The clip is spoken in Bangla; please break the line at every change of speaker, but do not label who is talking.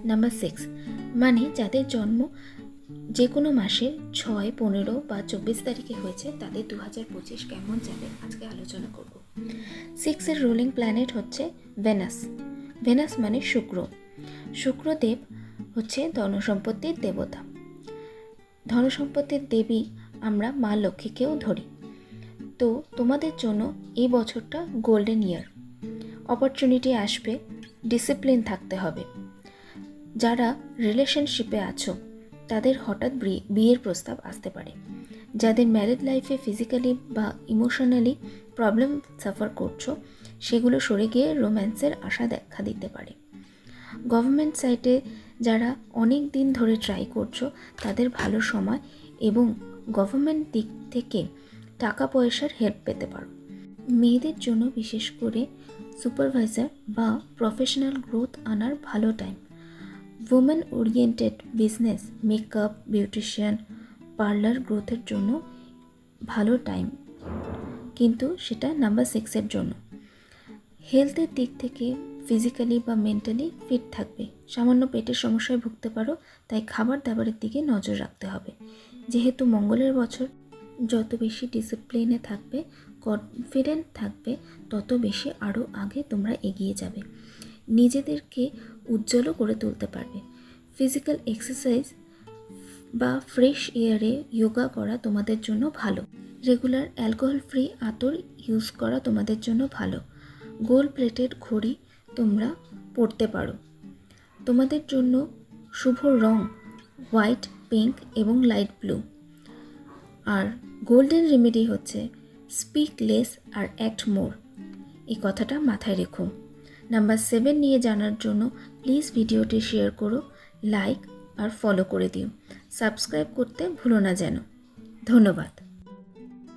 নাম্বার 6 মানে যাদের জন্ম যে কোনো মাসের 6, 15 বা 24 তারিখে হয়েছে তাদের 2025 কেমন যাবে আজকে আলোচনা করব। 6 এর রুলিং প্ল্যানেট হচ্ছে ভেনাস। ভেনাস মানে শুক্রদেব হচ্ছে ধনসম্পত্তির দেবতা। ধনসম্পত্তির দেবী আমরা মা লক্ষ্মীকেও ধরি। তো তোমাদের জন্য এই বছরটা গোল্ডেন ইয়ার। অপরচুনিটি আসবে, ডিসিপ্লিন থাকতে হবে। যারা রিলেশনশিপে আছো তাদের হঠাৎ বিয়ের প্রস্তাব আসতে পারে। যাদের ম্যারিড লাইফে ফিজিক্যালি বা ইমোশনালি প্রবলেম সাফার করছো সেগুলো সরে গিয়ে রোম্যান্সের আশা দেখা দিতে পারে। গভর্নমেন্ট সাইটে যারা অনেক দিন ধরে ট্রাই করছো তাদের ভালো সময় এবং গভর্নমেন্ট দিক থেকে টাকা পয়সার হেল্প পেতে পারো। মেয়েদের জন্য বিশেষ করে সুপারভাইজার বা প্রফেশনাল গ্রোথ আনার ভালো time. Women oriented business, makeup, beautician, parlour গ্রোথের জন্য ভালো টাইম, কিন্তু সেটা নাম্বার 6 এর জন্য। হেলথের দিক থেকে ফিজিক্যালি বা মেন্টালি ফিট থাকবে। সামান্য পেটের সমস্যায় ভুগতে পারো, তাই খাবার দাবারের দিকে নজর রাখতে হবে। যেহেতু মঙ্গলের বছর, যত বেশি ডিসিপ্লিনে থাকবে, কনফিডেন্ট থাকবে, তত বেশি আরও আগে তোমরা এগিয়ে যাবে। নিজেদেরকে উজ্জ্বলও করে তুলতে পারবে। ফিজিক্যাল এক্সারসাইজ বা ফ্রেশ এয়ারে যোগা করা তোমাদের জন্য ভালো। রেগুলার অ্যালকোহল ফ্রি আতর ইউজ করা তোমাদের জন্য ভালো। গোল্ড প্লেটেড ঘড়ি তোমরা পরতে পারো। তোমাদের জন্য শুভ রং হোয়াইট, পিঙ্ক এবং লাইট ব্লু। আর গোল্ডেন রেমেডি হচ্ছে স্পিক লেস আর অ্যাক্ট মোর। এই কথাটা মাথায় রেখো। নাম্বার 7 নিয়ে জানার জন্য প্লিজ ভিডিওটি শেয়ার করো, লাইক আর ফলো করে দিও। সাবস্ক্রাইব করতে ভুলো না যেন। ধন্যবাদ।